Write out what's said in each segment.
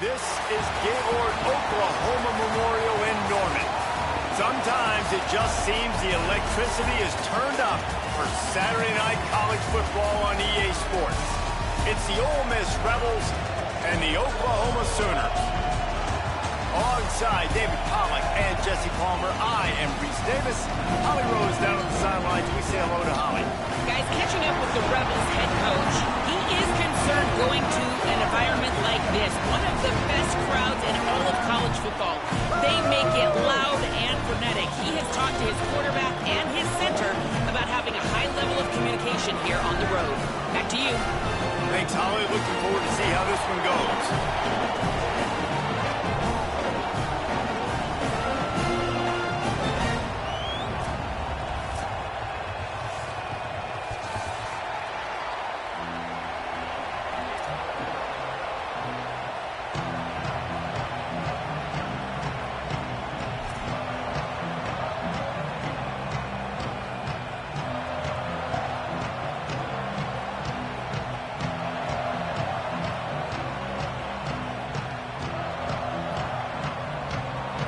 This is Gaylord Oklahoma Memorial in Norman. Sometimes it just seems the electricity is turned up for Saturday night college football on EA Sports. It's the Ole Miss Rebels and the Oklahoma Sooners. Alongside David Pollack and Jesse Palmer, I am Reese Davis. Holly Rose down on the sidelines. We say hello to Holly. Guys, catching up with the Rebels head coach, he is concerned going to an environment like this. One of the best crowds in all of college football. They make it loud and frenetic. He has talked to his quarterback and his center about having a high level of communication here on the road. Back to you. Thanks, Holly. Looking forward to see how this one goes.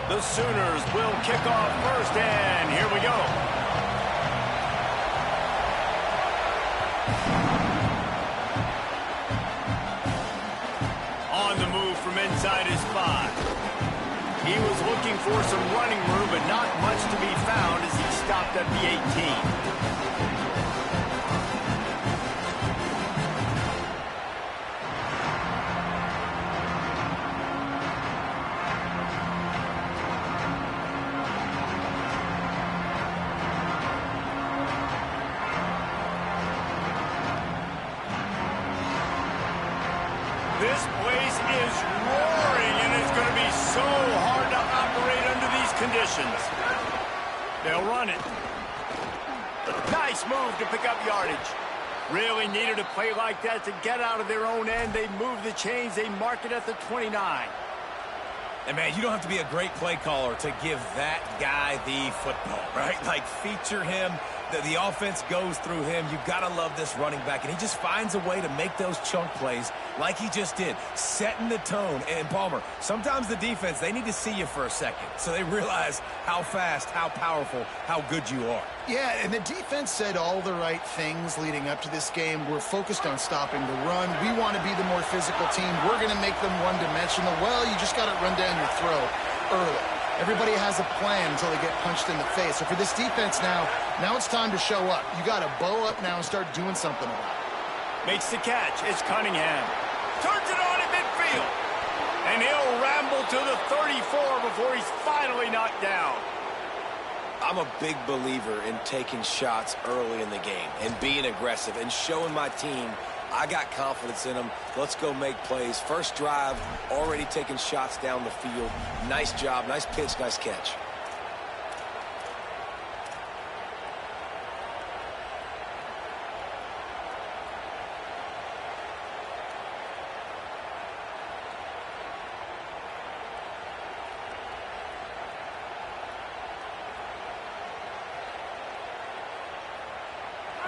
The Sooners will kick off first, and here we go. On the move from inside his 5. He was looking for some running room, but not much to be found as he stopped at the 18. This place is roaring, and it's going to be so hard to operate under these conditions. They'll run it. Nice move to pick up yardage. Really needed a play like that to get out of their own end. They move the chains. They mark it at the 29. And, man, you don't have to be a great play caller to give that guy the football, right? Like, feature him. The offense goes through him. You've got to love this running back. And he just finds a way to make those chunk plays like he just did, setting the tone. And, Palmer, sometimes the defense, they need to see you for a second so they realize how fast, how powerful, how good you are. Yeah, and the defense said all the right things leading up to this game. We're focused on stopping the run. We want to be the more physical team. We're going to make them one-dimensional. Well, you just got to run down your throat early. Everybody has a plan until they get punched in the face. So for this defense now it's time to show up. You got to bow up now and start doing something about it. Makes the catch. It's Cunningham. Turns it on in midfield. And he'll ramble to the 34 before he's finally knocked down. I'm a big believer in taking shots early in the game and being aggressive and showing my team I got confidence in them. Let's go make plays. First drive, already taking shots down the field. Nice job, nice pitch, nice catch.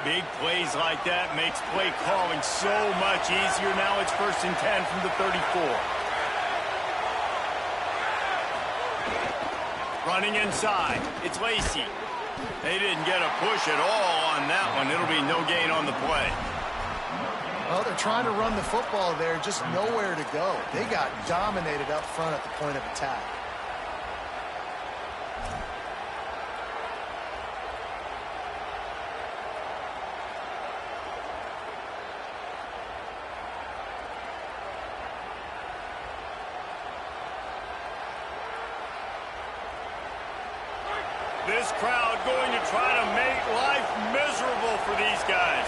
Big plays like that makes play calling so much easier. Now it's 1st and 10 from the 34. Running inside. It's Lacey. They didn't get a push at all on that one. It'll be no gain on the play. Well, they're trying to run the football there, just nowhere to go. They got dominated up front at the point of attack. This crowd going to try to make life miserable for these guys.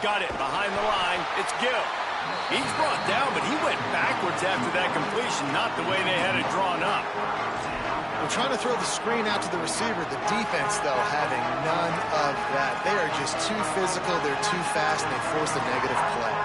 Got it behind the line. It's Gill. He's brought down, but he went backwards after that completion, not the way they had it drawn up. We're trying to throw the screen out to the receiver. The defense, though, having none of that. They are just too physical. They're too fast, and they force a negative play.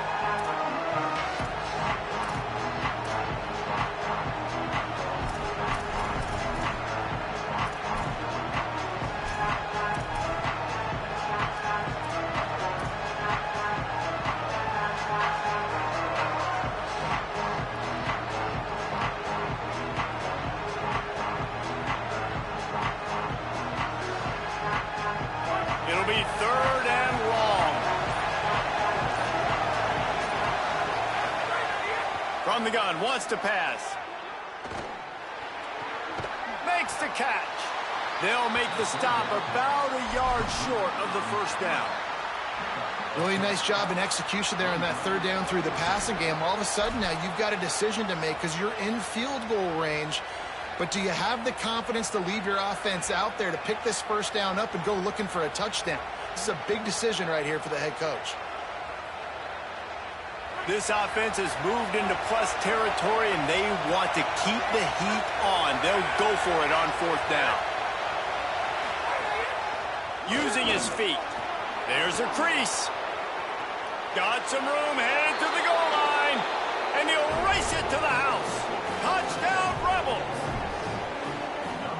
From the gun, wants to pass. Makes the catch. They'll make the stop about a yard short of the first down. Really nice job in execution there on that third down through the passing game. All of a sudden now you've got a decision to make because you're in field goal range. But do you have the confidence to leave your offense out there to pick this first down up and go looking for a touchdown? This is a big decision right here for the head coach. This offense has moved into plus territory, and they want to keep the heat on. They'll go for it on fourth down. Using his feet. There's a crease. Got some room, headed to the goal line, and he'll race it to the house. Touchdown, Rebels!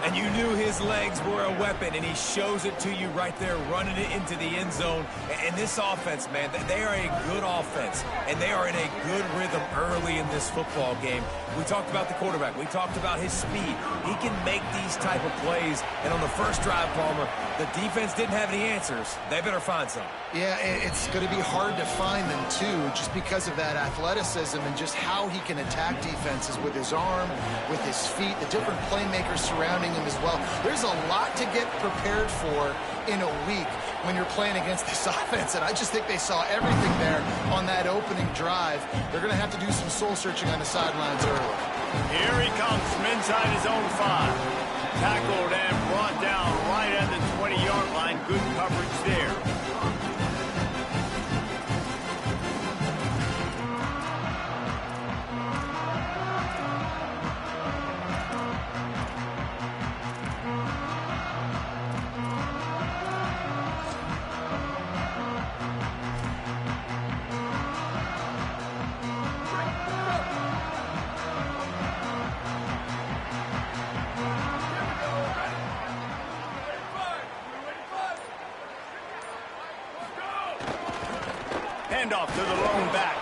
And you knew his legs were a weapon, and he shows it to you right there, running it into the end zone. And this offense, man, they are a good offense, and they are in a good rhythm early in this football game. We talked about the quarterback. We talked about his speed. He can make these type of plays. And on the first drive, Palmer, the defense didn't have any answers. They better find some. Yeah, it's going to be hard to find them, too, just because of that athleticism and just how he can attack defenses with his arm, with his feet, the different playmakers surrounding him as well. There's a lot to get prepared for in a week when you're playing against this offense, and I just think they saw everything there on that opening drive. They're going to have to do some soul-searching on the sidelines early. Here he comes from inside his own 5. Tackled and brought down right at the 20-yard line. Good coverage there. Handoff to the lone back.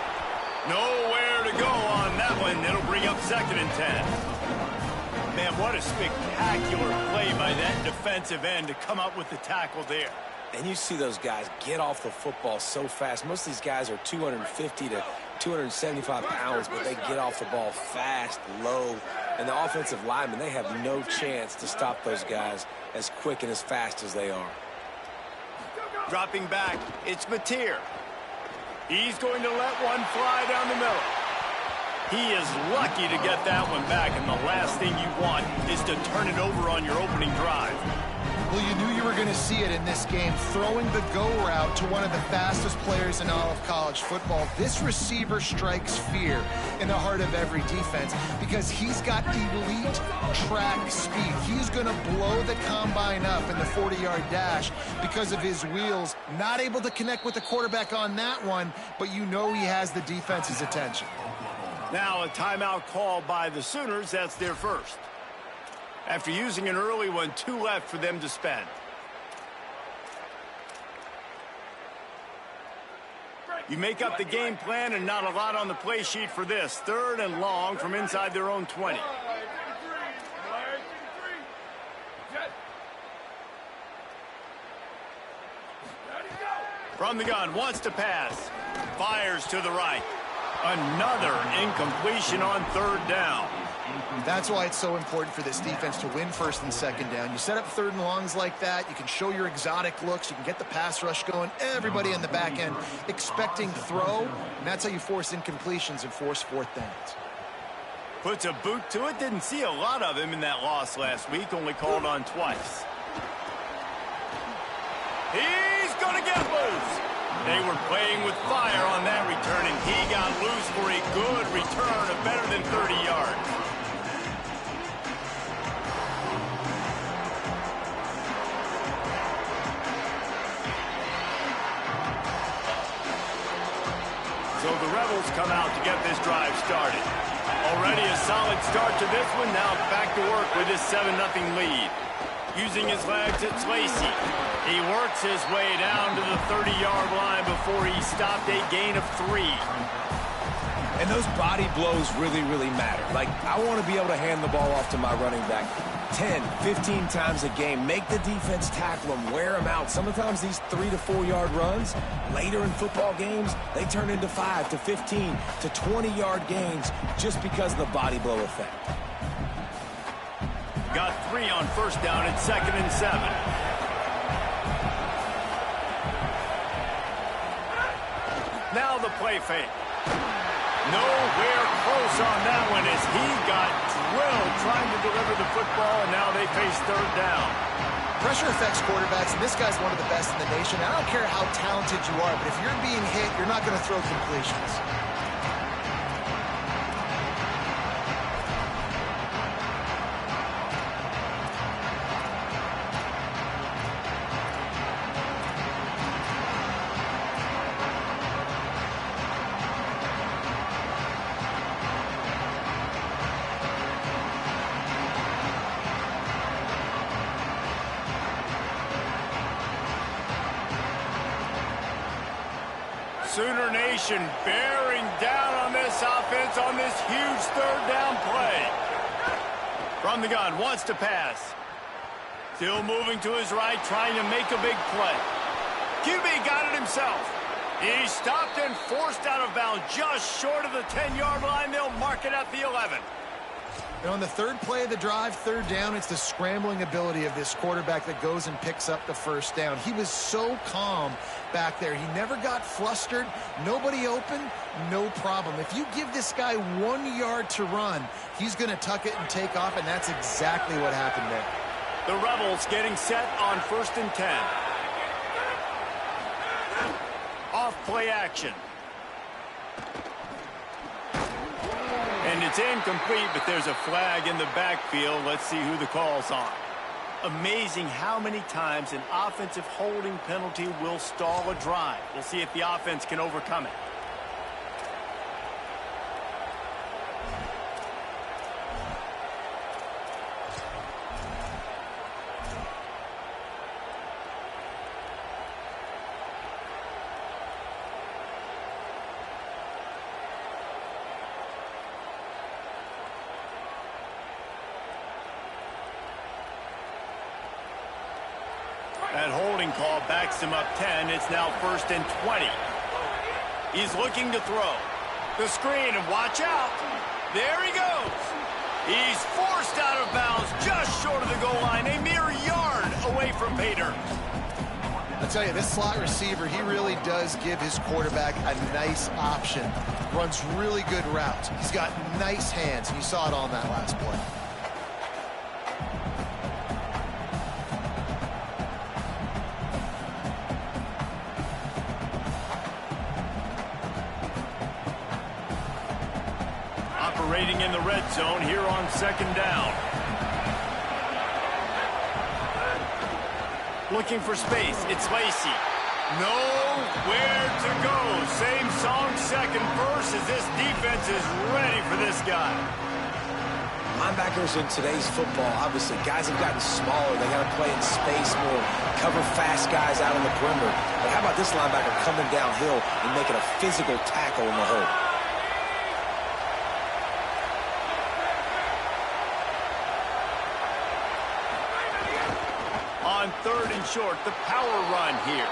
Nowhere to go on that one. It'll bring up 2nd and 10. Man, what a spectacular play by that defensive end to come up with the tackle there. And you see those guys get off the football so fast. Most of these guys are 250 to 275 pounds, but they get off the ball fast, low. And the offensive linemen, they have no chance to stop those guys as quick and as fast as they are. Dropping back, it's Mateer. He's going to let one fly down the middle. He is lucky to get that one back, and the last thing you want is to turn it over on your opening drive. Well, you knew you were going to see it in this game, throwing the go route to one of the fastest players in all of college football. This receiver strikes fear in the heart of every defense because he's got elite track speed. He's going to blow the combine up in the 40-yard dash because of his wheels. Not able to connect with the quarterback on that one, but you know he has the defense's attention. Now a timeout called by the Sooners. That's their first. After using an early one, 2 left for them to spend. You make up the game plan and not a lot on the play sheet for this. 3rd and long from inside their own 20. From the gun, wants to pass. Fires to the right. Another incompletion on 3rd down. That's why it's so important for this defense to win 1st and 2nd down. You set up 3rd and longs like that, you can show your exotic looks, you can get the pass rush going, everybody in the back end expecting throw, and that's how you force incompletions and force 4th downs. Puts a boot to it. Didn't see a lot of him in that loss last week, only called on twice. He's going to get loose. They were playing with fire on that return, and he got loose for a good return of better than 30 yards. So the Rebels come out to get this drive started. Already a solid start to this one. Now back to work with his 7-0 lead. Using his legs, it's Lacey. He works his way down to the 30-yard line before he stopped a gain of 3. And those body blows really, really matter. Like, I want to be able to hand the ball off to my running back 10, 15 times a game. Make the defense tackle them, wear them out. Sometimes these 3 to 4 yard runs, later in football games, they turn into 5 to 15 to 20-yard gains just because of the body blow effect. Got 3 on first down at 2nd and 7. Now the play fake. Nowhere close on that one as he got drilled trying to deliver the football, and now they face 3rd down. Pressure affects quarterbacks, and this guy's one of the best in the nation. I don't care how talented you are, but if you're being hit, you're not going to throw completions. Sooner Nation bearing down on this offense on this huge 3rd down play. From the gun, wants to pass. Still moving to his right, trying to make a big play. QB got it himself. He stopped and forced out of bounds just short of the 10-yard line. They'll mark it at the 11. And on the 3rd play of the drive, 3rd down, it's the scrambling ability of this quarterback that goes and picks up the 1st down. He was so calm back there. He never got flustered. Nobody open, no problem. If you give this guy 1 yard to run, he's going to tuck it and take off, and that's exactly what happened there. The Rebels getting set on 1st and 10. Off play action. And it's incomplete, but there's a flag in the backfield. Let's see who the call's on. Amazing how many times an offensive holding penalty will stall a drive. We'll see if the offense can overcome it. That holding call backs him up 10. It's now 1st and 20. He's looking to throw. The screen, and watch out. There he goes. He's forced out of bounds just short of the goal line, a mere yard away from Pater. I'll tell you, this slot receiver, he really does give his quarterback a nice option. Runs really good routes. He's got nice hands, and you saw it on that last play. Operating in the red zone here on 2nd down. Looking for space. It's Lacey. Nowhere to go. Same song, 2nd verse, as this defense is ready for this guy. Linebackers in today's football, obviously, guys have gotten smaller. They got to play in space more, cover fast guys out on the perimeter. But how about this linebacker coming downhill and making a physical tackle in the hole? On 3rd and short, the power run here.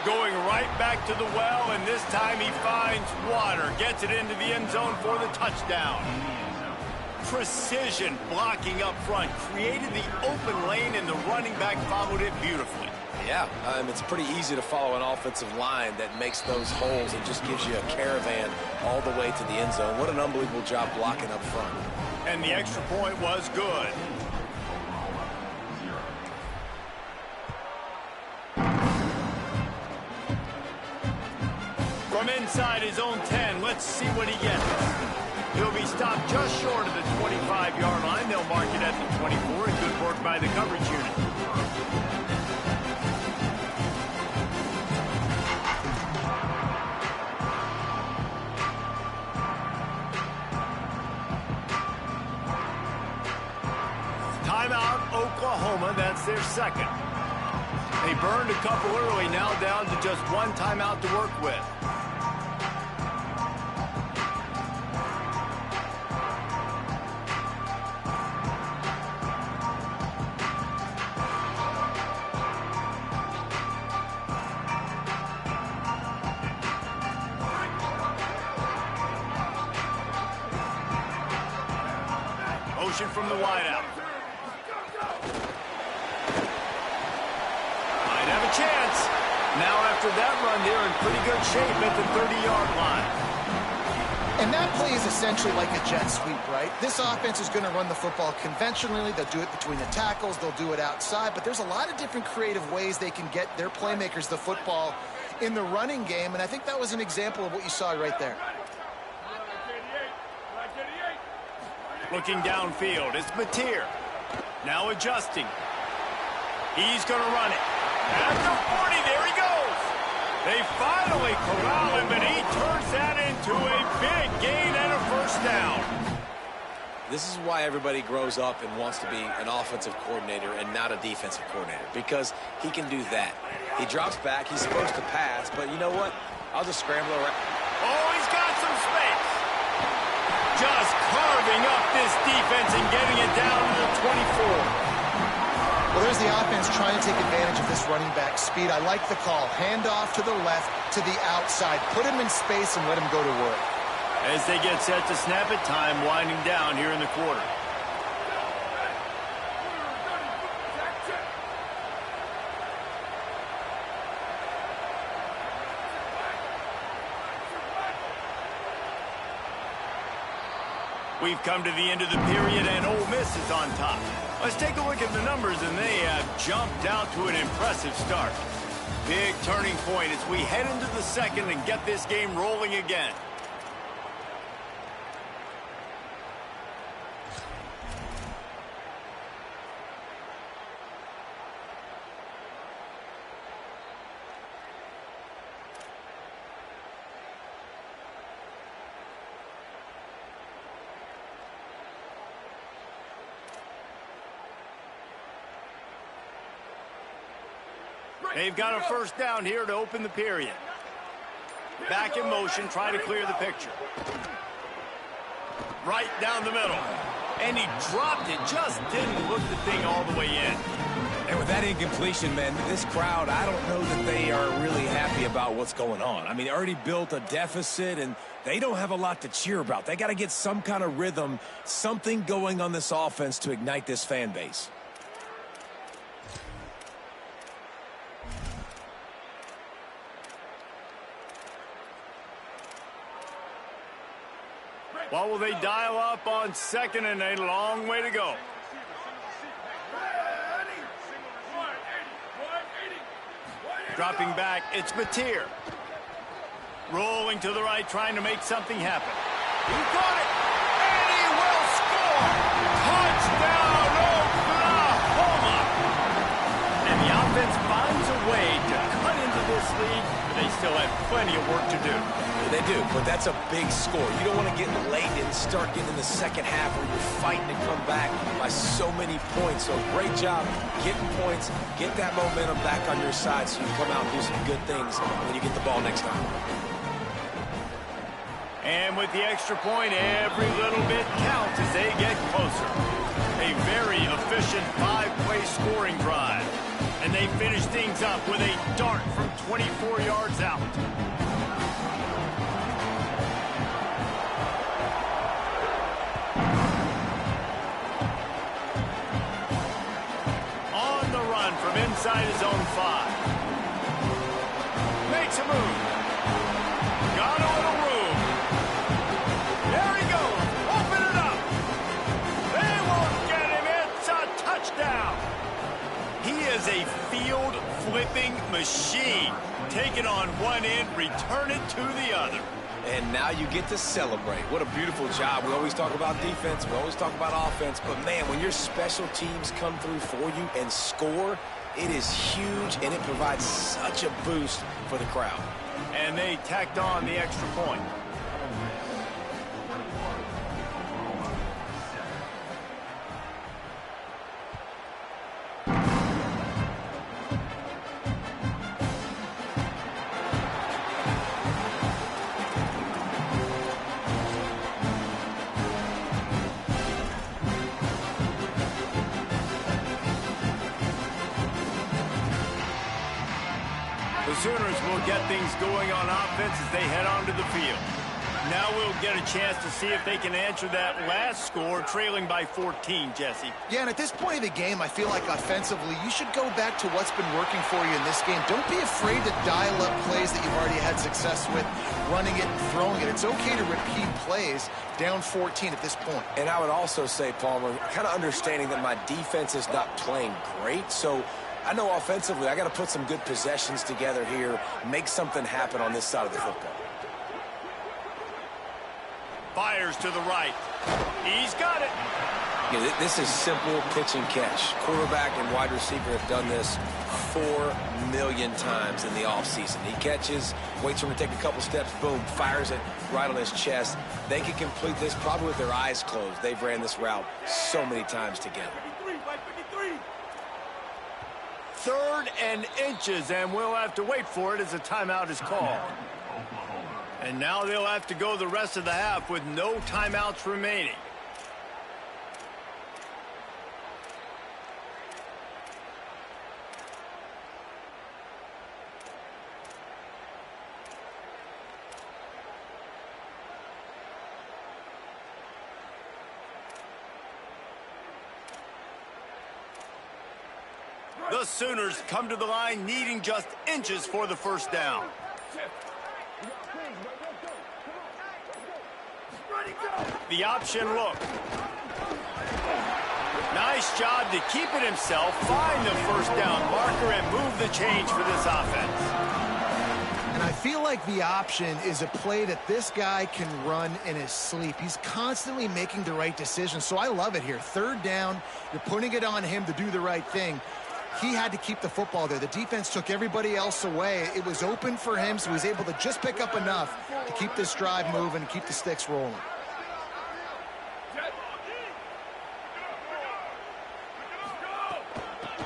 Going right back to the well, and this time he finds water. Gets it into the end zone for the touchdown. Precision blocking up front. Created the open lane, and the running back followed it beautifully. Yeah, it's pretty easy to follow an offensive line that makes those holes and just gives you a caravan all the way to the end zone. What an unbelievable job blocking up front. And the extra point was good. From inside his own 10, let's see what he gets. He'll be stopped just short of the 25-yard line. They'll mark it at the 24. Good work by the coverage unit. Timeout, Oklahoma. That's their 2nd. They burned a couple early, now down to just 1 timeout to work with. motion from the wideout. Might have a chance. Now after that run, they're in pretty good shape at the 30-yard line. And that play is essentially like a jet sweep, right? This offense is going to run the football conventionally. They'll do it between the tackles. They'll do it outside. But there's a lot of different creative ways they can get their playmakers the football in the running game. And I think that was an example of what you saw right there. Looking downfield, it's Mateer. Now adjusting. He's going to run it. At the 40, there he goes. They finally corral him, but he turns that into a big gain and a first down. This is why everybody grows up and wants to be an offensive coordinator and not a defensive coordinator, because he can do that. He drops back. He's supposed to pass, but you know what? I'll just scramble around. Oh, he's got some space. Just carving up this defense and getting it down to the 24. Well, there's the offense trying to take advantage of this running back speed. I like the call. Hand off to the left, to the outside. Put him in space and let him go to work. As they get set to snap it, time winding down here in the quarter. We've come to the end of the period, and Ole Miss is on top. Let's take a look at the numbers, and they have jumped out to an impressive start. Big turning point as we head into the second and get this game rolling again. They've got a first down here to open the period. Back in motion, trying to clear the picture. Right down the middle. And he dropped it, just didn't look the thing all the way in. And with that incompletion, man, this crowd, I don't know that they are really happy about what's going on. I mean, already built a deficit, and they don't have a lot to cheer about. They got to get some kind of rhythm, something going on this offense to ignite this fan base. What will they dial up on second, and a long way to go? Dropping back, it's Mateer. Rolling to the right, trying to make something happen. He got it, and he will score! Touchdown, Oklahoma! And the offense finds a way to cut into this lead, but they still have plenty of work to do. They do, but that's a big score. You don't want to get late and start getting in the second half where you're fighting to come back by so many points. So great job getting points, get that momentum back on your side so you can come out and do some good things when you get the ball next time. And with the extra point, every little bit counts as they get closer. A very efficient 5-play scoring drive. And they finish things up with a dart from 24 yards out. From inside his own 5. Makes a move. Got a little room. There he goes. Open it up. They won't get him. It's a touchdown. He is a field-flipping machine. Take it on one end, return it to the other. And now you get to celebrate. What a beautiful job. We always talk about defense. We always talk about offense. But, man, when your special teams come through for you and score, it is huge, and it provides such a boost for the crowd. And they tacked on the extra point. The Sooners will get things going on offense as they head onto the field. Now we'll get a chance to see if they can answer that last score, trailing by 14, Jesse. Yeah, and at this point of the game, I feel like offensively, you should go back to what's been working for you in this game. Don't be afraid to dial up plays that you've already had success with, running it and throwing it. It's okay to repeat plays down 14 at this point. And I would also say, Palmer, kind of understanding that my defense is not playing great, so I know offensively I got to put some good possessions together here, make something happen on this side of the football. Fires to the right. He's got it. Yeah, this is simple pitch and catch. Quarterback and wide receiver have done this 4 million times in the offseason. He catches, waits for him to take a couple steps, boom, fires it right on his chest. They can complete this probably with their eyes closed. They've ran this route so many times together. 3rd and inches, and we'll have to wait for it as a timeout is called. And now they'll have to go the rest of the half with no timeouts remaining. The Sooners come to the line needing just inches for the first down. The option look. Nice job to keep it himself, find the first down marker, and move the change for this offense. And I feel like the option is a play that this guy can run in his sleep. He's constantly making the right decision, so I love it here. 3rd down, you're putting it on him to do the right thing. He had to keep the football there. The defense took everybody else away. It was open for him, so he was able to just pick up enough to keep this drive moving and keep the sticks rolling.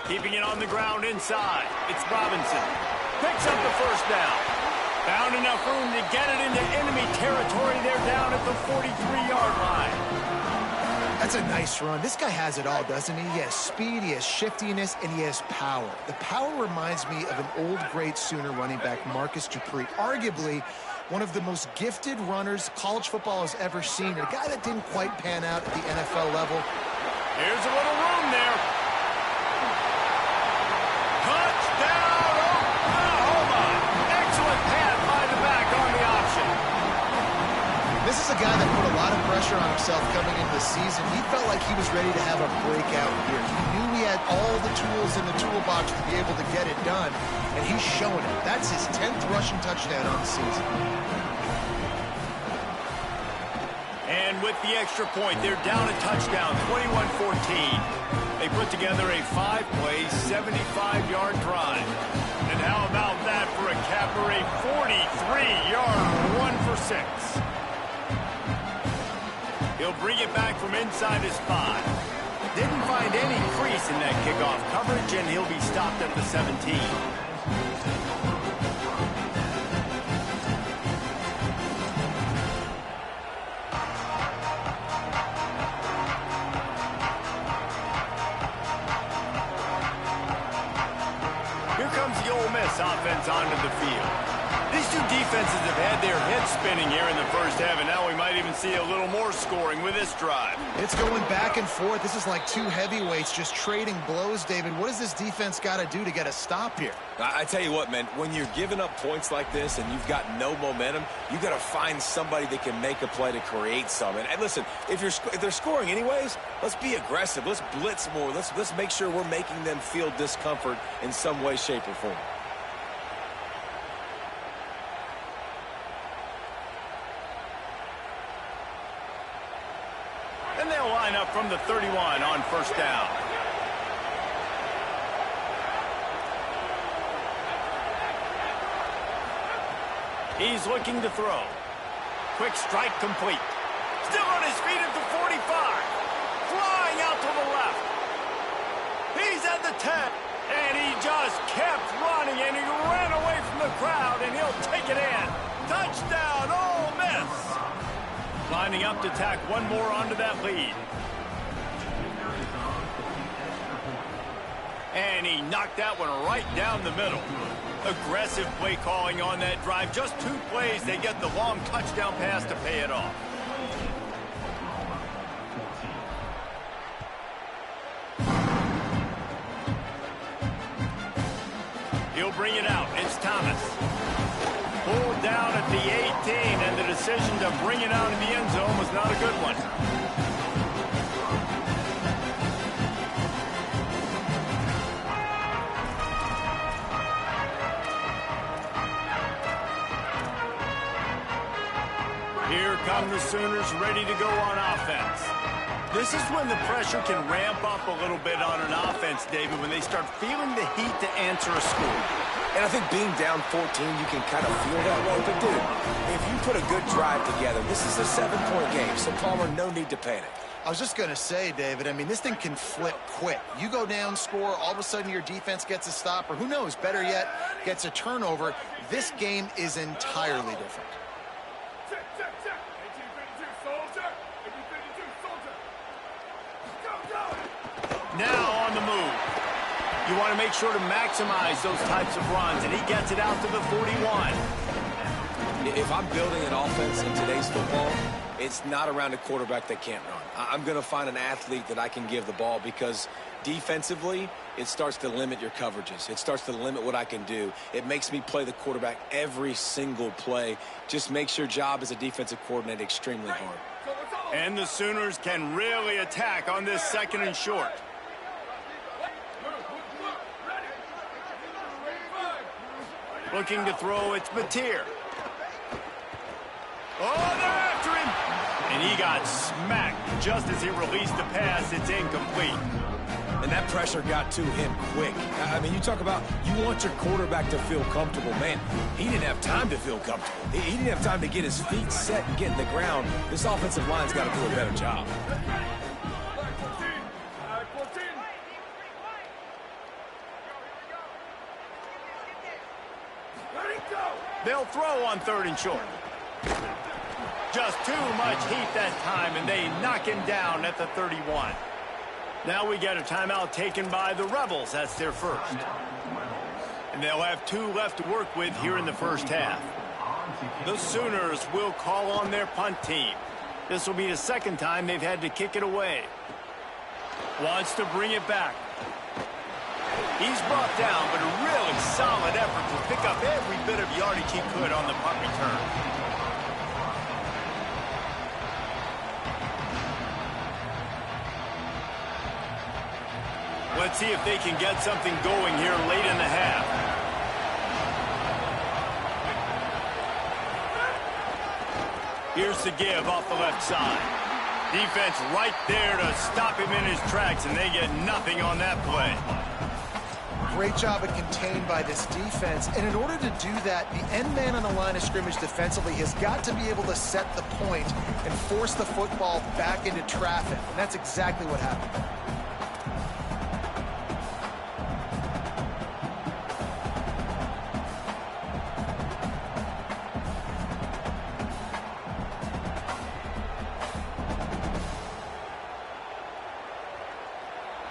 Keeping it on the ground inside. It's Robinson. Picks up the first down. Found enough room to get it into enemy territory. They're down at the 43-yard line. That's a nice run. This guy has it all, doesn't he? He has speed, he has shiftiness, and he has power. The power reminds me of an old great Sooner running back, Marcus Dupree. Arguably one of the most gifted runners college football has ever seen. A guy that didn't quite pan out at the NFL level. Here's a little room there. Touchdown, Oklahoma! Excellent pass by the back on the option. This is a guy that put a lot of pressure on himself coming into the season. He felt like he was ready to have a breakout year. He knew he had all the tools in the toolbox to be able to get it done, and he's showing it. That's his 10th rushing touchdown on the season. And with the extra point, they're down a touchdown, 21-14. They put together a 5-play, 75-yard drive. And how about that for a capper, a 43-yard run for 6. He'll bring it back from inside his 5. Didn't find any crease in that kickoff coverage, and he'll be stopped at the 17. Offense onto the field. These two defenses have had their heads spinning here in the first half, and now we might even see a little more scoring with this drive. It's going back and forth. This is like two heavyweights just trading blows, David. What does this defense got to do to get a stop here? I tell you what, man, when you're giving up points like this and you've got no momentum, you got to find somebody that can make a play to create some. And listen, if they're scoring anyways, let's be aggressive. Let's blitz more. Let's make sure we're making them feel discomfort in some way, shape, or form. And they'll line up from the 31 on first down. He's looking to throw. Quick strike complete. Still on his feet at the 45. Flying out to the left. He's at the 10. And he just kept running, and he ran away from the crowd, and he'll take it in. Touchdown, Ole Miss. Lining up to tack one more onto that lead. And he knocked that one right down the middle. Aggressive play calling on that drive. Just 2 plays, they get the long touchdown pass to pay it off. He'll bring it out. It's Thomas. Pulled down at the 18, and the decision to bring it out in the end zone was not a good one. Here come the Sooners ready to go on offense. This is when the pressure can ramp up a little bit on an offense, David, when they start feeling the heat to answer a score. And I think being down 14, you can kind of feel that way. But, dude, if you put a good drive together, this is a 7-point game. So, Palmer, no need to panic. I was just going to say, David, I mean, this thing can flip quick. You go down, score, all of a sudden your defense gets a stop, or who knows, better yet, gets a turnover. This game is entirely different. Now on the move. You want to make sure to maximize those types of runs, and he gets it out to the 41. If I'm building an offense in today's football, it's not around a quarterback that can't run. I'm going to find an athlete that I can give the ball because defensively, it starts to limit your coverages. It starts to limit what I can do. It makes me play the quarterback every single play. Just makes your job as a defensive coordinator extremely hard. And the Sooners can really attack on this 2nd and short. Looking to throw, it's Mateer. Oh, they're after him! And he got smacked just as he released the pass. It's incomplete. And that pressure got to him quick. I mean, you talk about you want your quarterback to feel comfortable. Man, he didn't have time to feel comfortable. He didn't have time to get his feet set and get in the ground. This offensive line's got to do a better job. They'll throw on 3rd and short. Just too much heat that time, and they knock him down at the 31. Now we get a timeout taken by the Rebels. That's their first. And they'll have 2 left to work with here in the first half. The Sooners will call on their punt team. This will be the 2nd time they've had to kick it away. Wants to bring it back. He's brought down, but a really solid effort to pick up every bit of yardage he could on the punt return. Let's see if they can get something going here late in the half. Here's the give off the left side. Defense right there to stop him in his tracks, and they get nothing on that play. Great job of contained by this defense. And in order to do that, the end man on the line of scrimmage defensively has got to be able to set the point and force the football back into traffic. And that's exactly what happened.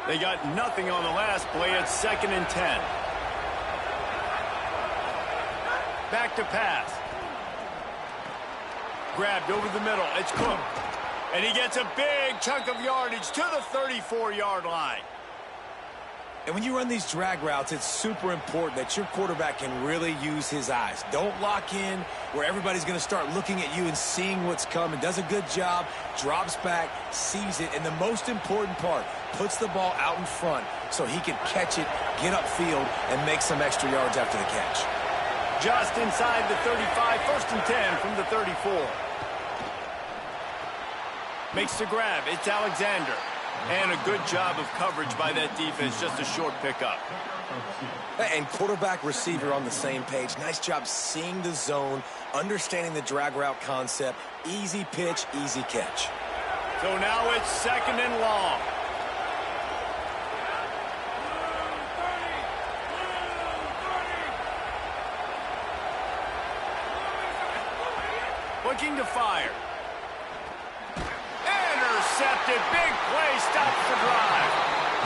They got nothing on the last play. It's 2nd and 10. Back to pass. Grabbed over the middle. It's Cook. And he gets a big chunk of yardage to the 34-yard line. And when you run these drag routes, it's super important that your quarterback can really use his eyes. Don't lock in where everybody's going to start looking at you and seeing what's coming. Does a good job, drops back, sees it, and the most important part, puts the ball out in front so he can catch it, get upfield, and make some extra yards after the catch. Just inside the 35, 1st and 10 from the 34. Makes the grab. It's Alexander. And a good job of coverage by that defense, just a short pickup. And quarterback, receiver on the same page. Nice job seeing the zone, understanding the drag route concept. Easy pitch, easy catch. So now it's 2nd and long. Looking to fire. Intercepted. Big play. Stops the drive.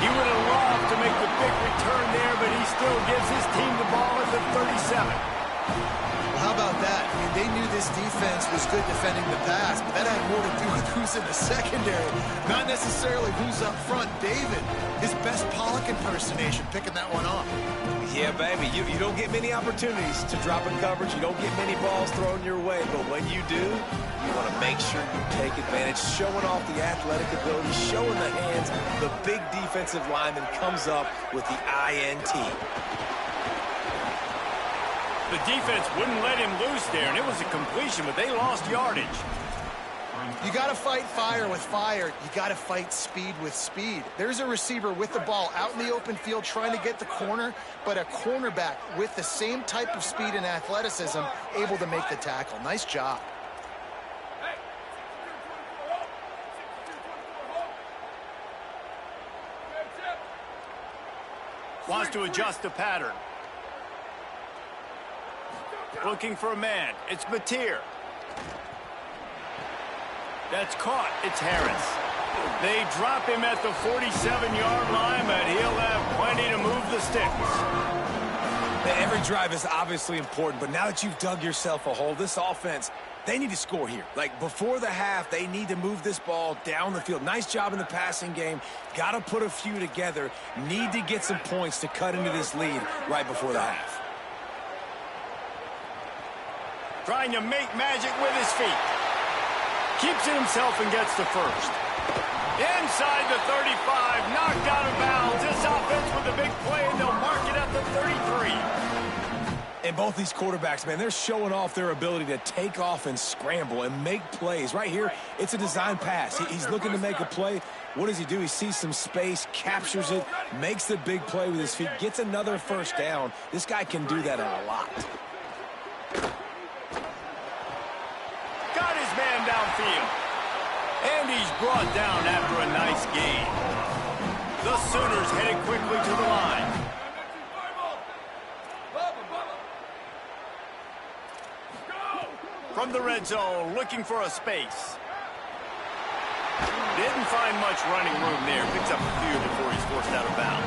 He would have loved to make the big return there, but he still gives his team the ball at the 37. Well, how about that? I mean, they knew this defense was good defending the pass, but that had more to do with who's in the secondary, not necessarily who's up front. David, his best Pollock impersonation, picking that one off. Yeah, baby, you don't get many opportunities to drop in coverage. You don't get many balls thrown your way, but when you do, you want to make sure you take advantage, showing off the athletic ability, showing the hands. The big defensive lineman comes up with the INT. The defense wouldn't let him loose there, and it was a completion, but they lost yardage. You got to fight fire with fire. You got to fight speed with speed. There's a receiver with the ball out in the open field trying to get the corner, but a cornerback with the same type of speed and athleticism able to make the tackle. Nice job. Wants to adjust the pattern. Looking for a man. It's Mateer. That's caught. It's Harris. They drop him at the 47-yard line, but he'll have plenty to move the sticks. Every drive is obviously important, but now that you've dug yourself a hole, this offense, they need to score here. Like, before the half, they need to move this ball down the field. Nice job in the passing game. Got to put a few together. Need to get some points to cut into this lead right before the half. Trying to make magic with his feet. Keeps it himself and gets the first. Inside the 35, knocked out of bounds. This offense with a big play, and they'll mark it at the 33. And both these quarterbacks, man, they're showing off their ability to take off and scramble and make plays. Right here, it's a design pass. He's looking to make a play. What does he do? He sees some space, captures it, makes the big play with his feet, gets another first down. This guy can do that a lot. Got his man downfield. And he's brought down after a nice gain. The Sooners headed quickly to the line. From the red zone, looking for a space. Didn't find much running room there. Picks up a few before he's forced out of bounds.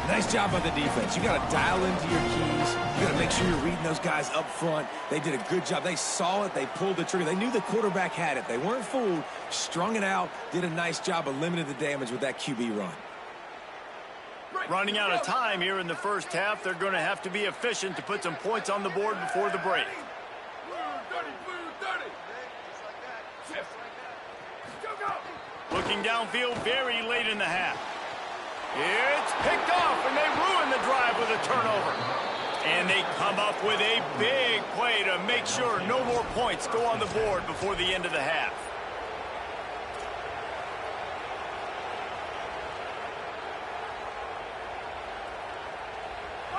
Nice job by the defense. You got to dial into your keys. You got to make sure you're reading those guys up front. They did a good job. They saw it. They pulled the trigger. They knew the quarterback had it. They weren't fooled. Strung it out. Did a nice job of limiting the damage with that QB run. Running out of time here in the first half. They're going to have to be efficient to put some points on the board before the break. Looking downfield very late in the half. It's picked off, and they ruin the drive with a turnover. And they come up with a big play to make sure no more points go on the board before the end of the half.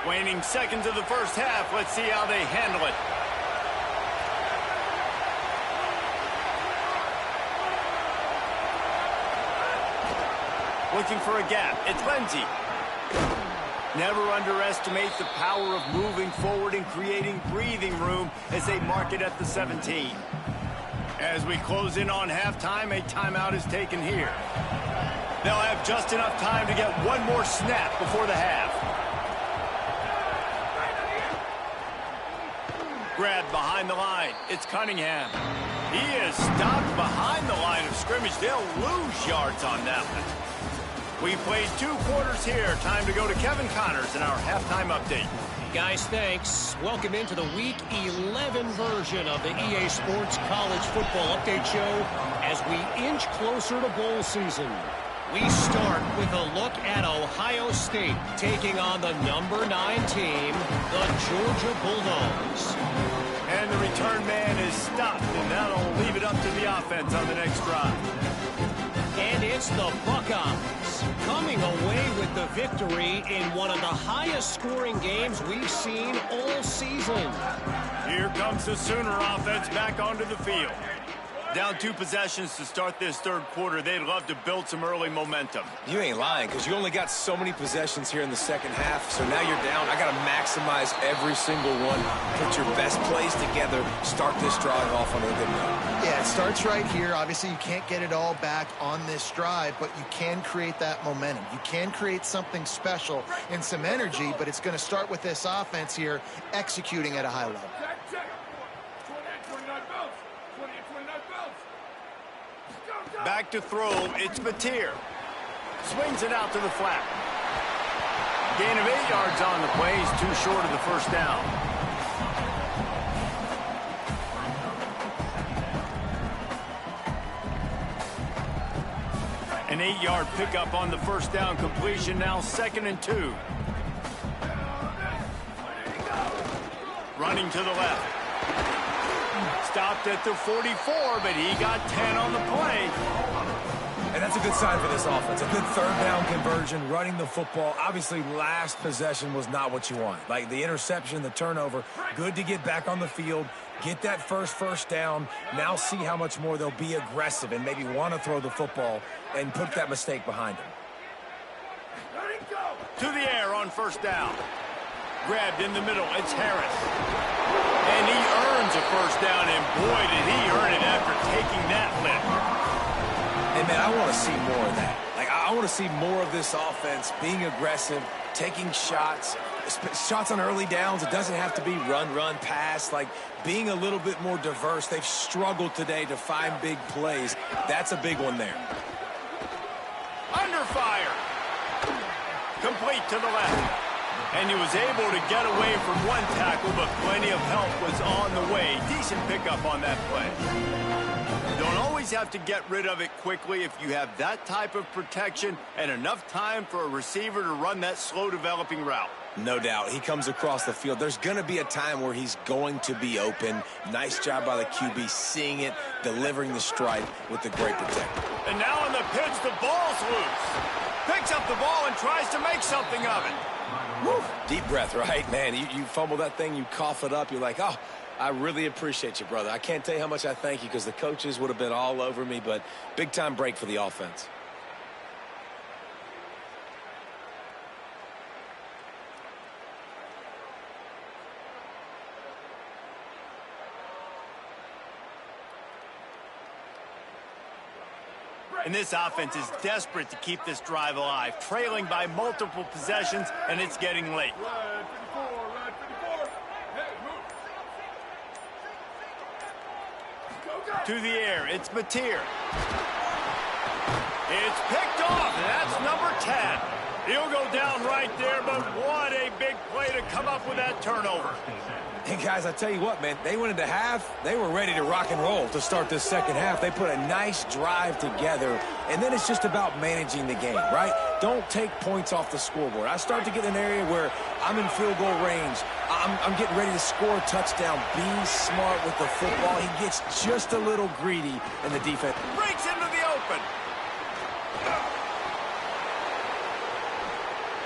Waning seconds of the first half. Let's see how they handle it. Looking for a gap. It's Lindsey. Never underestimate the power of moving forward and creating breathing room as they mark it at the 17. As we close in on halftime, a timeout is taken here. They'll have just enough time to get one more snap before the half. Grabbed behind the line. It's Cunningham. He is stopped behind the line of scrimmage. They'll lose yards on that one. We played 2 quarters here. Time to go to Kevin Connors in our halftime update. Guys, thanks. Welcome into the Week 11 version of the EA Sports College Football Update Show as we inch closer to bowl season. We start with a look at Ohio State taking on the number 9 team, the Georgia Bulldogs. And the return man is stopped, and that'll leave it up to the offense on the next drive. And it's the Buckeyes coming away with the victory in one of the highest scoring games we've seen all season. Here comes the Sooner offense back onto the field. Down 2 possessions to start this third quarter. They'd love to build some early momentum. You ain't lying, because you only got so many possessions here in the second half, so now you're down. I got to maximize every single one. Put your best plays together. Start this drive off on a good note. Yeah, it starts right here. Obviously, you can't get it all back on this drive, but you can create that momentum. You can create something special and some energy, but it's going to start with this offense here executing at a high level. Back to throw, it's Mateer. Swings it out to the flat. Gain of 8 yards on the play. He's too short of the first down. An 8-yard pickup on the first down completion. Now 2nd and 2. Running to the left. Stopped at the 44, but he got 10 on the play. And that's a good sign for this offense. A good third down conversion, running the football. Obviously, last possession was not what you want. Like the interception, the turnover, good to get back on the field, get that first down. Now see how much more they'll be aggressive and maybe want to throw the football and put that mistake behind them. To the air on first down. Grabbed in the middle, it's Harris. And he earns a first down, and boy, did he earn it after taking that lift. Hey, man, I want to see more of that. Like, I want to see more of this offense being aggressive, taking shots on early downs. It doesn't have to be run, pass. Like, being a little bit more diverse. They've struggled today to find big plays. That's a big one there. Under fire. Complete to the left. And he was able to get away from one tackle, but plenty of help was on the way. Decent pickup on that play. You don't always have to get rid of it quickly if you have that type of protection and enough time for a receiver to run that slow-developing route. No doubt. He comes across the field. There's going to be a time where he's going to be open. Nice job by the QB, seeing it, delivering the strike with the great protector. And now on the pitch, the ball's loose. Picks up the ball and tries to make something of it. Woo. Deep breath, right? Man, you fumble that thing, you cough it up, you're like, oh, I really appreciate you, brother. I can't tell you how much I thank you because the coaches would have been all over me, but big-time break for the offense. And this offense is desperate to keep this drive alive, trailing by multiple possessions, and it's getting late. To the air, it's Mateer. It's picked off, and that's number 10. He'll go down right there, but what a big play to come up with that turnover. Hey, guys, I tell you what, man, they went into half. They were ready to rock and roll to start this second half. They put a nice drive together, and then it's just about managing the game, right? Don't take points off the scoreboard. I start to get in an area where I'm in field goal range. I'm getting ready to score a touchdown. Be smart with the football. He gets just a little greedy in the defense. Breaks into the open.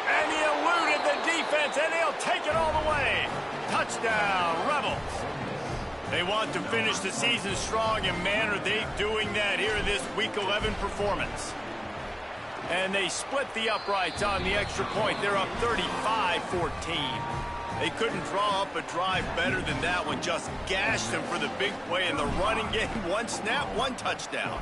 And he eluded the defense, and he'll take it all the way. Touchdown, Rebels. They want to finish the season strong, and man, are they doing that here in this Week 11 performance. And they split the uprights on the extra point. They're up 35-14. They couldn't draw up a drive better than that one. Just gashed them for the big play in the running game. One snap, one touchdown.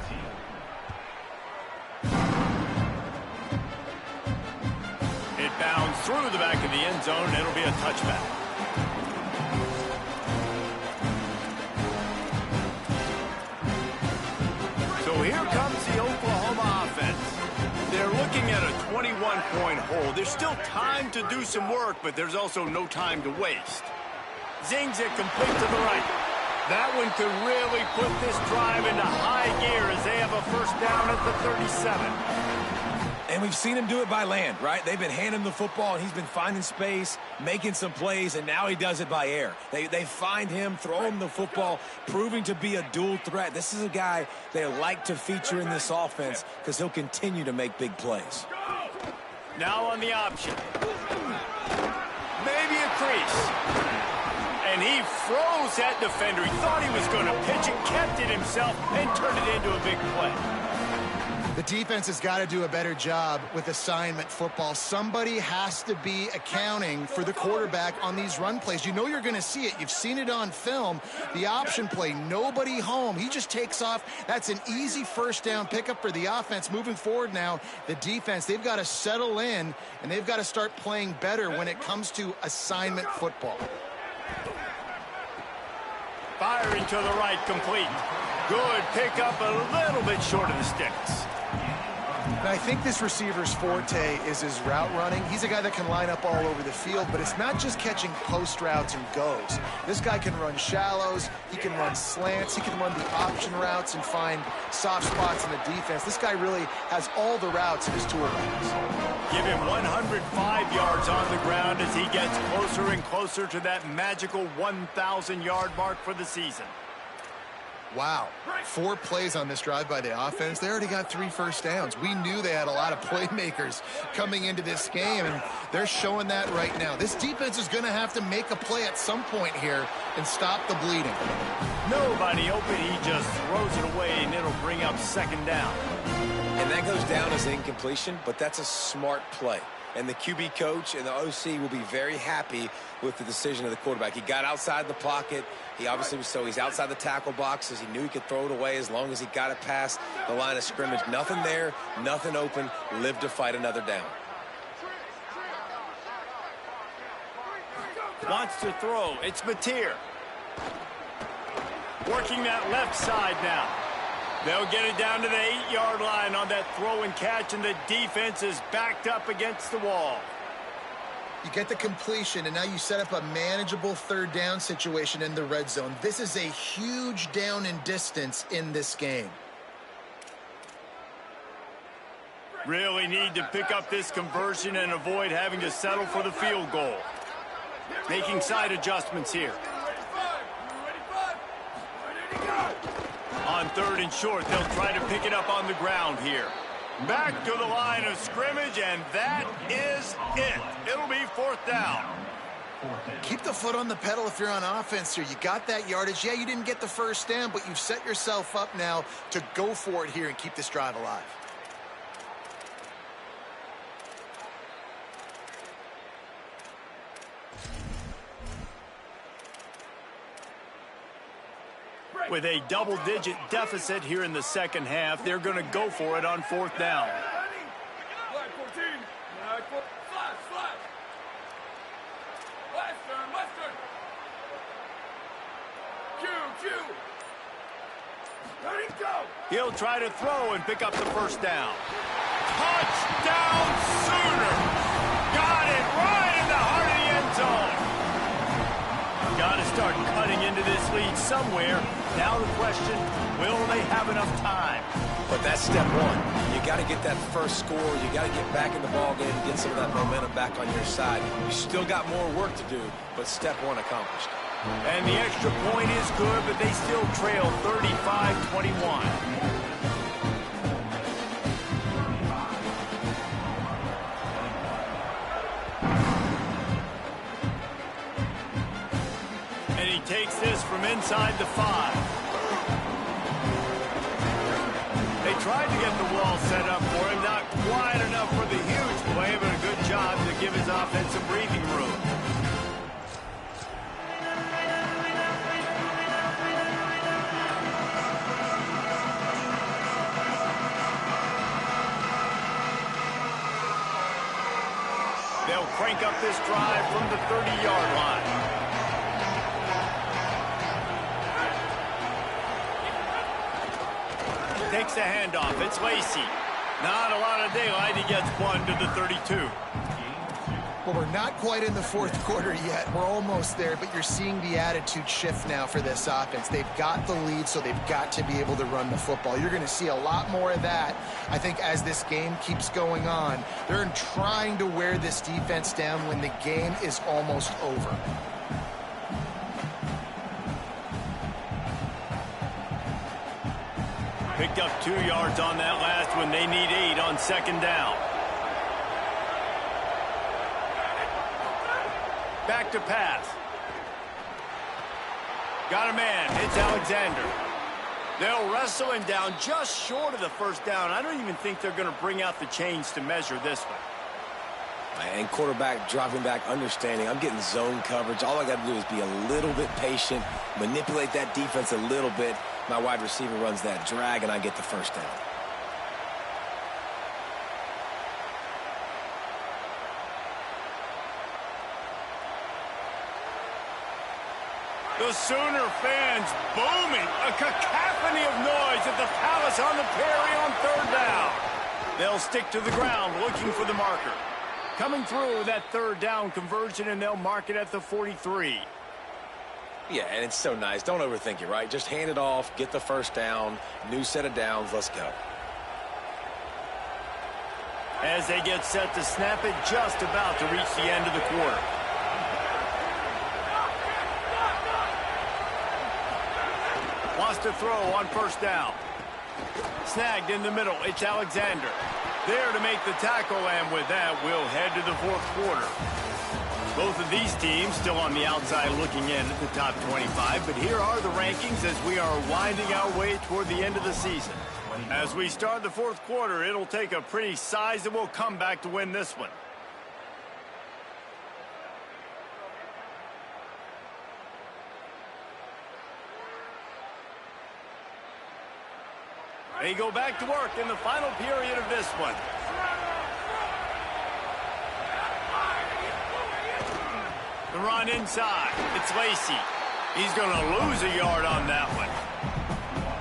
It bounds through the back of the end zone, and it'll be a touchback. So here comes the Oklahoma offense. They're looking at a 21-point hole. There's still time to do some work, but there's also no time to waste. Zings it complete to the right. That one could really put this drive into high gear as they have a first down at the 37. And we've seen him do it by land, right? They've been handing him the football, and he's been finding space, making some plays, and now he does it by air. They find him, throw him the football, proving to be a dual threat. This is a guy they like to feature in this offense because he'll continue to make big plays. Now on the option. Maybe a crease. And And he froze that defender. He thought he was going to pitch it, kept it himself, and turned it into a big play. The defense has got to do a better job with assignment football. Somebody has to be accounting for the quarterback on these run plays. You know you're going to see it. You've seen it on film. The option play, nobody home. He just takes off. That's an easy first down pickup for the offense. Moving forward now, the defense, they've got to settle in, and they've got to start playing better when it comes to assignment football. Firing to the right, complete. Good pickup, a little bit short of the sticks. And I think this receiver's forte is his route running. He's a guy that can line up all over the field, but it's not just catching post routes and goes. This guy can run shallows, he can run slants, he can run the option routes and find soft spots in the defense. This guy really has all the routes in his toolbox. Give him 105 yards on the ground as he gets closer and closer to that magical 1,000-yard mark for the season. Wow, 4 plays on this drive by the offense. They already got 3 first downs. We knew they had a lot of playmakers coming into this game, and they're showing that right now. This defense is going to have to make a play at some point here and stop the bleeding. Nobody open. He just throws it away, and it'll bring up second down. And that goes down as incompletion, but that's a smart play. And the QB coach and the OC will be very happy with the decision of the quarterback. He got outside the pocket. He obviously was, so he's outside the tackle boxes. He knew he could throw it away as long as he got it past the line of scrimmage. Nothing there, nothing open. Live to fight another down. Wants to throw. It's Mateer. Working that left side now. They'll get it down to the 8-yard line on that throw and catch, and the defense is backed up against the wall. You get the completion, and now you set up a manageable third down situation in the red zone. This is a huge down in distance in this game. Really need to pick up this conversion and avoid having to settle for the field goal. Making side adjustments here. On 3rd and short, they'll try to pick it up on the ground here. Back to the line of scrimmage, and that is it. It'll be 4th down. Keep the foot on the pedal if you're on offense here. You got that yardage. Yeah, you didn't get the first down, but you've set yourself up now to go for it here and keep this drive alive. With a double-digit deficit here in the second half, they're going to go for it on 4th down. He'll try to throw and pick up the first down. Touchdown Sooner! Got it right in the heart of the end zone. Got to start cutting into this lead somewhere. Now the question, will they have enough time? But that's step one. You got to get that first score. You got to get back in the ball game and get some of that momentum back on your side. You still got more work to do, but step one accomplished. And the extra point is good, but they still trail 35-21. Takes this from inside the 5. They tried to get the wall set up for him. Not quite enough for the huge play, but a good job to give his offense some breathing room. They'll crank up this drive from the 30-yard line. Takes the handoff. It's Lacey. Not a lot of daylight. He gets one to the 32. Well, we're not quite in the 4th quarter yet. We're almost there, but you're seeing the attitude shift now for this offense. They've got the lead, so they've got to be able to run the football. You're going to see a lot more of that, I think, as this game keeps going on. They're trying to wear this defense down when the game is almost over. Picked up 2 yards on that last one. They need 8 on 2nd down. Back to pass. Got a man. It's Alexander. They'll wrestle him down just short of the first down. I don't even think they're going to bring out the chains to measure this one. And quarterback dropping back, understanding I'm getting zone coverage. All I got to do is be a little bit patient, manipulate that defense a little bit. My wide receiver runs that drag, and I get the first down. The Sooner fans booming. A cacophony of noise at the Palace on the Prairie on third down. They'll stick to the ground looking for the marker. Coming through that third down conversion, and they'll mark it at the 43. Yeah, and it's so nice. Don't overthink it, right? Just hand it off, get the first down, new set of downs, let's go. As they get set to snap it, just about to reach the end of the quarter. Wants to throw on first down. Snagged in the middle. It's Alexander. There to make the tackle, and with that, we'll head to the fourth quarter. Both of these teams still on the outside looking in at the top 25, but here are the rankings as we are winding our way toward the end of the season. As we start the fourth quarter, it'll take a pretty sizable comeback to win this one. They go back to work in the final period of this one. The run inside. It's Lacey. He's going to lose a yard on that one.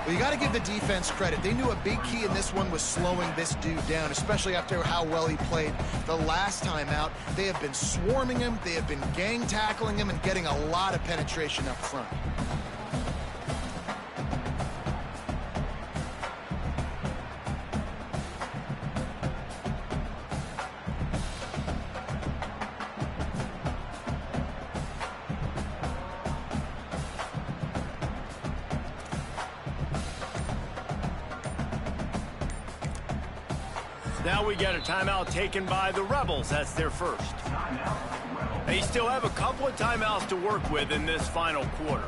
Well, you got to give the defense credit. They knew a big key in this one was slowing this dude down, especially after how well he played the last time out. They have been swarming him. They have been gang tackling him and getting a lot of penetration up front. Now we get a timeout taken by the Rebels. That's their first. They still have a couple of timeouts to work with in this final quarter.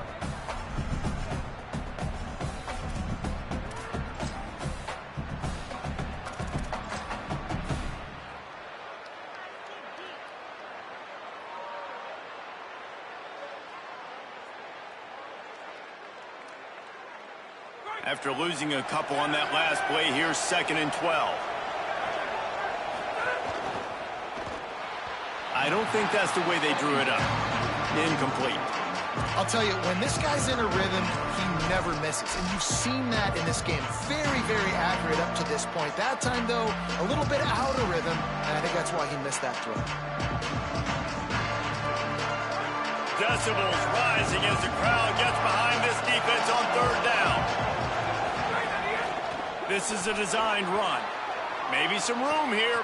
After losing a couple on that last play, here's 2nd and 12. I don't think that's the way they drew it up. Incomplete. I'll tell you, when this guy's in a rhythm, he never misses. And you've seen that in this game. Very, very accurate up to this point. That time, though, a little bit out of rhythm, and I think that's why he missed that throw. Decibels rising as the crowd gets behind this defense on third down. This is a designed run. Maybe some room here.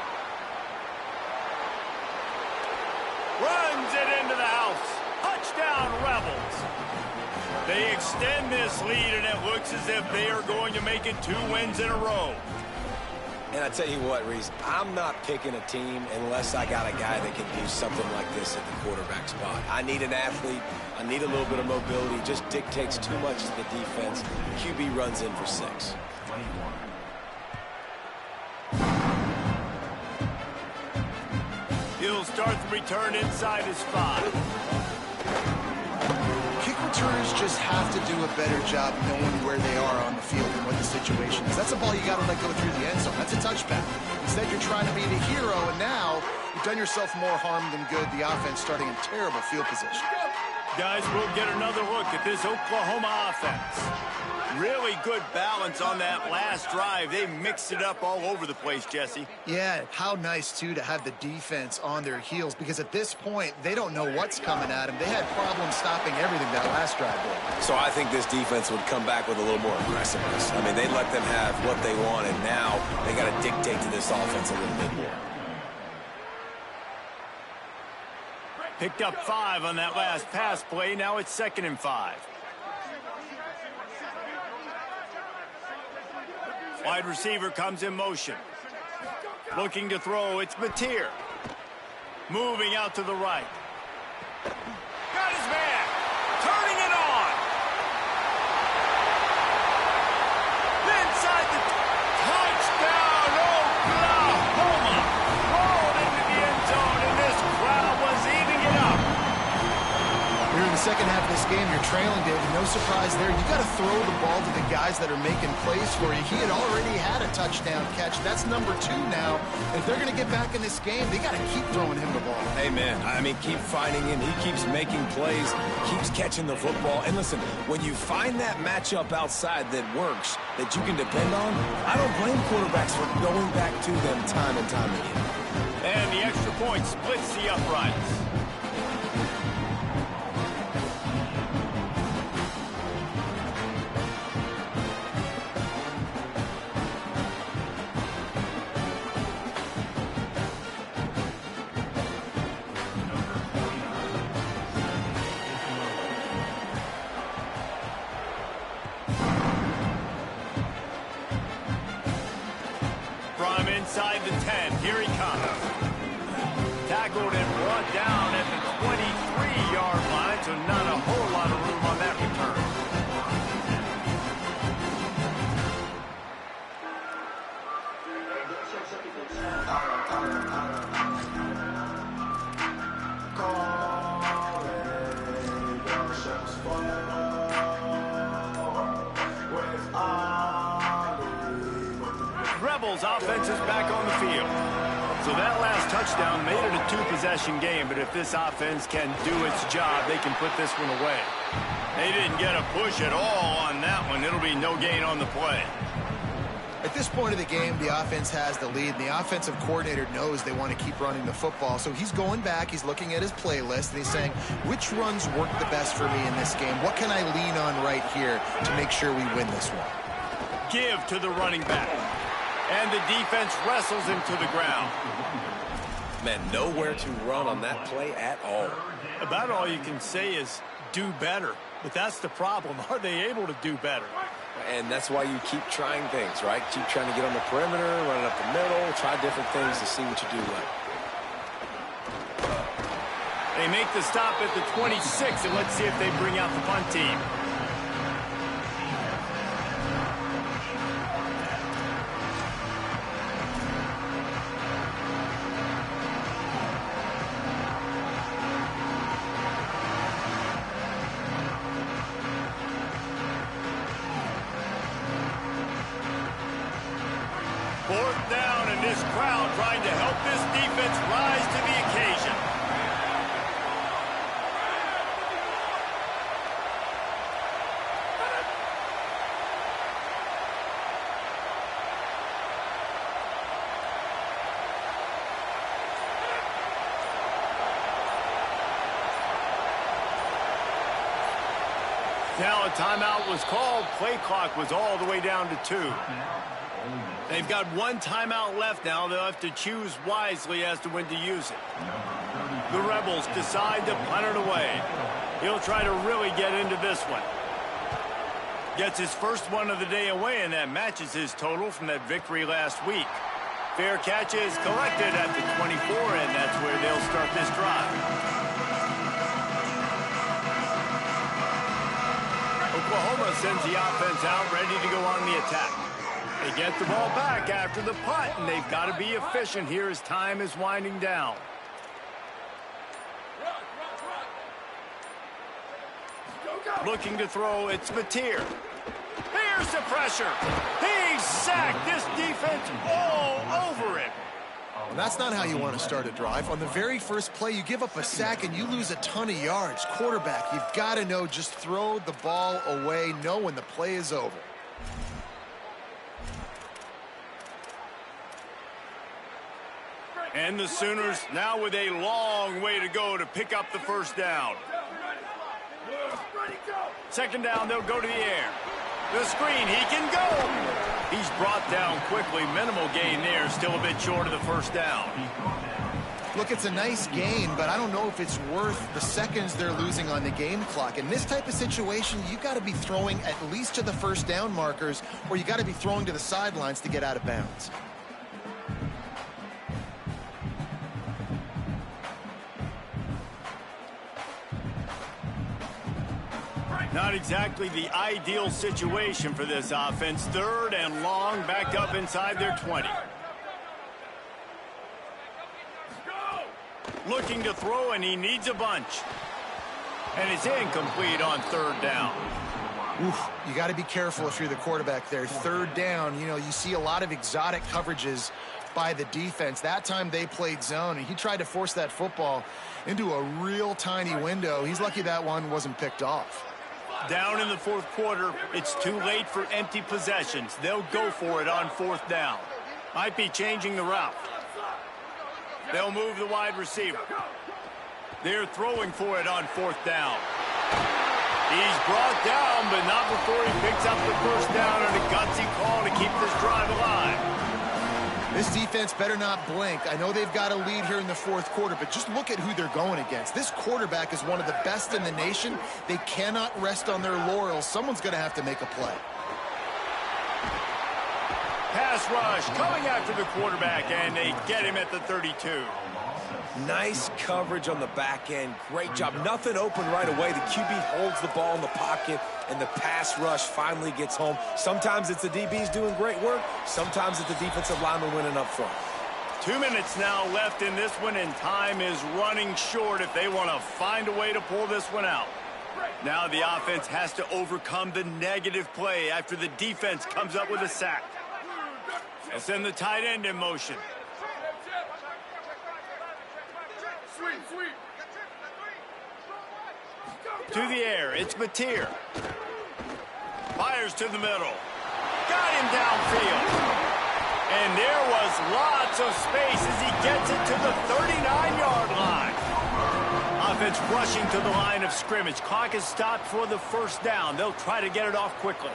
Runs it into the house. Touchdown, Rebels. They extend this lead, and it looks as if they are going to make it 2 wins in a row. And I tell you what, Reese, I'm not picking a team unless I got a guy that can do something like this at the quarterback spot. I need an athlete. I need a little bit of mobility. It just dictates too much to the defense. QB runs in for 6. He'll start the return inside his 5. Kick returners just have to do a better job knowing where they are on the field and what the situation is. That's a ball you got to let go through the end zone. That's a touchback. Instead, you're trying to be the hero, and now you've done yourself more harm than good. The offense starting in terrible field position. Guys, we'll get another look at this Oklahoma offense. Really good balance on that last drive. They mixed it up all over the place, Jesse. Yeah, how nice, too, to have the defense on their heels, because at this point, they don't know what's coming at them. They had problems stopping everything that last drive did. So I think this defense would come back with a little more aggressiveness. I mean, they let them have what they want, and now they got to dictate to this offense a little bit more. Picked up 5 on that last pass play. Now it's 2nd and 5. Wide receiver comes in motion. Looking to throw, it's Mateer. Moving out to the right. Got his man. Turning it on. second half of this game, you're trailing, David. No surprise there. You got to throw the ball to the guys that are making plays for you. He had already had a touchdown catch. That's number 2 now. And if they're going to get back in this game, they got to keep throwing him the ball. Amen. I mean, keep finding him. He keeps making plays, keeps catching the football. And listen, when you find that matchup outside that works, that you can depend on, I don't blame quarterbacks for going back to them time and time again. And the extra point splits the uprights. From inside the 10, here he comes. Tackled and brought down at the 23-yard line, so not a whole lot of room on that return. Rebels offense is back on the field. So that last touchdown made it a 2-possession game, but if this offense can do its job, they can put this one away. They didn't get a push at all on that one. It'll be no gain on the play. At this point of the game, the offense has the lead, and the offensive coordinator knows they want to keep running the football. So he's going back, he's looking at his playlist, and he's saying, which runs work the best for me in this game? What can I lean on right here to make sure we win this one? Give to the running back. And the defense wrestles him to the ground. Man, nowhere to run on that play at all. About all you can say is do better. But that's the problem. Are they able to do better? And that's why you keep trying things, right? Keep trying to get on the perimeter, running up the middle, try different things to see what you do well. They make the stop at the 26, and let's see if they bring out the punt team. Fourth down, and this crowd trying to help this defense rise to the occasion. Now a timeout was called. Play clock was all the way down to 2. They've got one timeout left now. They'll have to choose wisely as to when to use it. The Rebels decide to punt it away. He'll try to really get into this one. Gets his first one of the day away, and that matches his total from that victory last week. Fair catch is collected at the 24, and that's where they'll start this drive. Oklahoma sends the offense out, ready to go on the attack. They get the ball back after the punt, and they've got to be efficient here as time is winding down. Looking to throw, it's Mateer. Here's the pressure. He's sacked. This defense all over him. And that's not how you want to start a drive. On the very first play, you give up a sack and you lose a ton of yards. Quarterback, you've got to know, just throw the ball away, know when the play is over. And the Sooners now with a long way to go to pick up the first down. Second down, they'll go to the air. The screen, he can go. He's brought down quickly. Minimal gain there, still a bit short of the first down. Look, it's a nice gain, but I don't know if it's worth the seconds they're losing on the game clock. In this type of situation, you got to be throwing at least to the first down markers, or you got to be throwing to the sidelines to get out of bounds. Not exactly the ideal situation for this offense. Third and long, back up inside their 20. Looking to throw, and he needs a bunch. And it's incomplete on third down. Oof, you got to be careful if you're the quarterback there. Third down, you know, you see a lot of exotic coverages by the defense. That time they played zone, and he tried to force that football into a real tiny window. He's lucky that one wasn't picked off. Down in the fourth quarter, it's too late for empty possessions. They'll go for it on fourth down. Might be changing the route. They'll move the wide receiver. They're throwing for it on fourth down. He's brought down, but not before he picks up the first down on a gutsy call to keep this drive alive. This defense better not blink. I know they've got a lead here in the fourth quarter, but just look at who they're going against. This quarterback is one of the best in the nation. They cannot rest on their laurels. Someone's going to have to make a play. Pass rush coming after the quarterback, and they get him at the 32. Nice coverage on the back end. Great job. Nothing open right away. The QB holds the ball in the pocket, and the pass rush finally gets home. Sometimes it's the DBs doing great work. Sometimes it's the defensive lineman winning up front. 2 minutes now left in this one, and time is running short if they want to find a way to pull this one out. Now the offense has to overcome the negative play after the defense comes up with a sack. They'll send the tight end in motion. To the air, it's Mateer. Fires to the middle. Got him downfield. And there was lots of space as he gets it to the 39-yard line. Offense rushing to the line of scrimmage. Clock is stopped for the first down. They'll try to get it off quickly.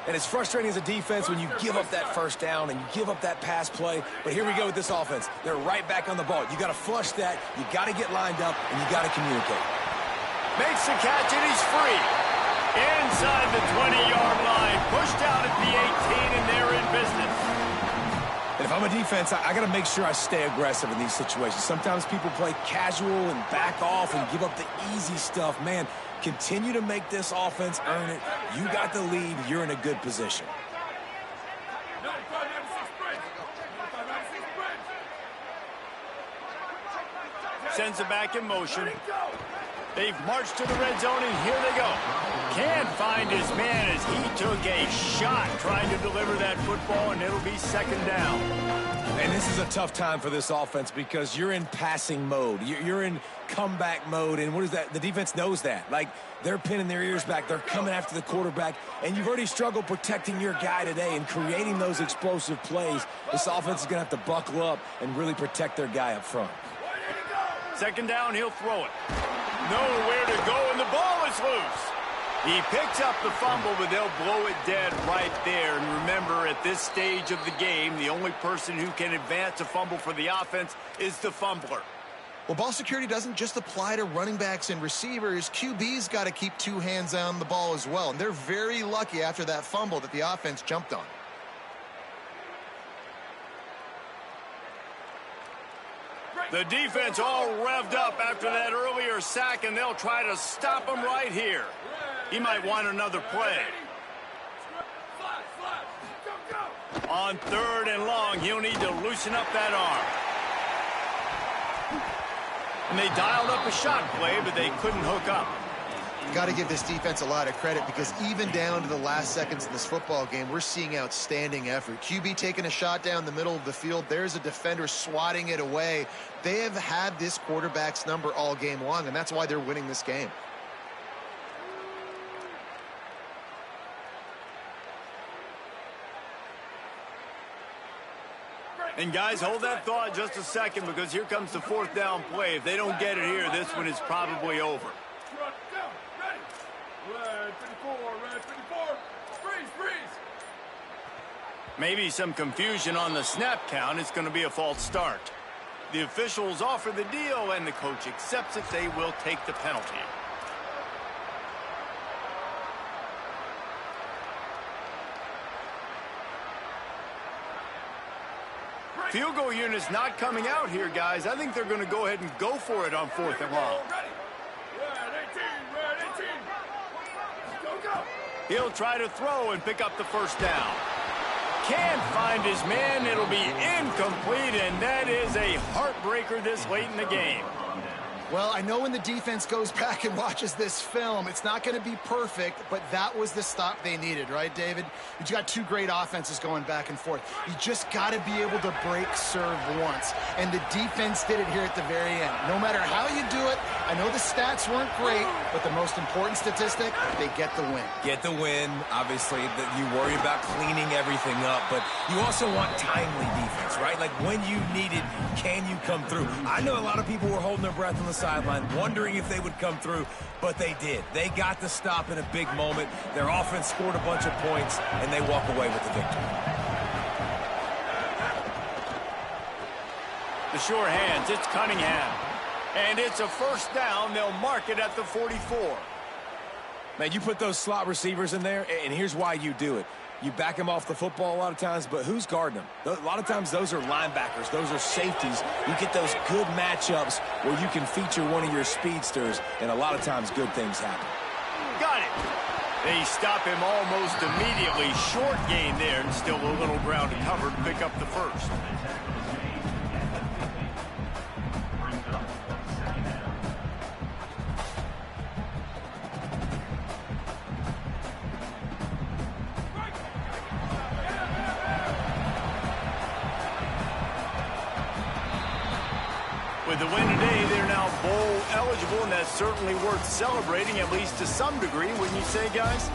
And it's frustrating as a defense when you give up that first down and you give up that pass play. But here we go with this offense. They're right back on the ball. You got to flush that. You got to get lined up, and you got to communicate. Makes the catch, and he's free. Inside the 20-yard line. Pushed out at the 18, and they're in business. And if I'm a defense, I got to make sure I stay aggressive in these situations. Sometimes people play casual and back off and give up the easy stuff. Man, continue to make this offense earn it. You got the lead. You're in a good position. Sends it back in motion. They've marched to the red zone, and here they go. Can't find his man as he took a shot trying to deliver that football, and it'll be second down. And this is a tough time for this offense because you're in passing mode. You're in comeback mode, and what is that? The defense knows that. Like, they're pinning their ears back. They're coming after the quarterback, and you've already struggled protecting your guy today and creating those explosive plays. This offense is going to have to buckle up and really protect their guy up front. Second down, he'll throw it. Nowhere to go, and the ball is loose. He picks up the fumble, but they'll blow it dead right there. And remember, at this stage of the game, the only person who can advance a fumble for the offense is the fumbler. Well, ball security doesn't just apply to running backs and receivers. QB's got to keep two hands on the ball as well. And they're very lucky after that fumble that the offense jumped on. The defense all revved up after that earlier sack, and they'll try to stop him right here. He might want another play. On third and long, he'll need to loosen up that arm. And they dialed up a shot play, but they couldn't hook up. Got to give this defense a lot of credit because even down to the last seconds of this football game, we're seeing outstanding effort. QB taking a shot down the middle of the field. There's a defender swatting it away. They have had this quarterback's number all game long, and that's why they're winning this game. And guys, hold that thought just a second because here comes the fourth down play. If they don't get it here, this one is probably over. Maybe some confusion on the snap count. It's going to be a false start. The officials offer the deal, and the coach accepts it. They will take the penalty. Field goal unit's not coming out here, guys. I think they're going to go ahead and go for it on fourth and long. He'll try to throw and pick up the first down. Can't find his man. It'll be incomplete, and that is a heartbreaker this late in the game. Well, I know when the defense goes back and watches this film, it's not going to be perfect, but that was the stop they needed, right, David? You got two great offenses going back and forth. You just got to be able to break serve once, and the defense did it here at the very end. No matter how you do it, I know the stats weren't great, but the most important statistic, they get the win. Get the win. Obviously, you worry about cleaning everything up, but you also want timely defense, right? Like when you need it, can you come through? I know a lot of people were holding their breath on the sideline, wondering if they would come through, but they did. They got the stop in a big moment. Their offense scored a bunch of points, and they walk away with the victory. The sure hands, it's Cunningham. And it's a first down. They'll mark it at the 44. Man, you put those slot receivers in there, and here's why you do it. You back them off the football a lot of times, but who's guarding them? A lot of times those are linebackers. Those are safeties. You get those good matchups where you can feature one of your speedsters, and a lot of times good things happen. Got it. They stop him almost immediately. Short gain there, and still a little ground to cover to pick up the first. With the win today, they're now bowl eligible, and that's certainly worth celebrating, at least to some degree, wouldn't you say, guys?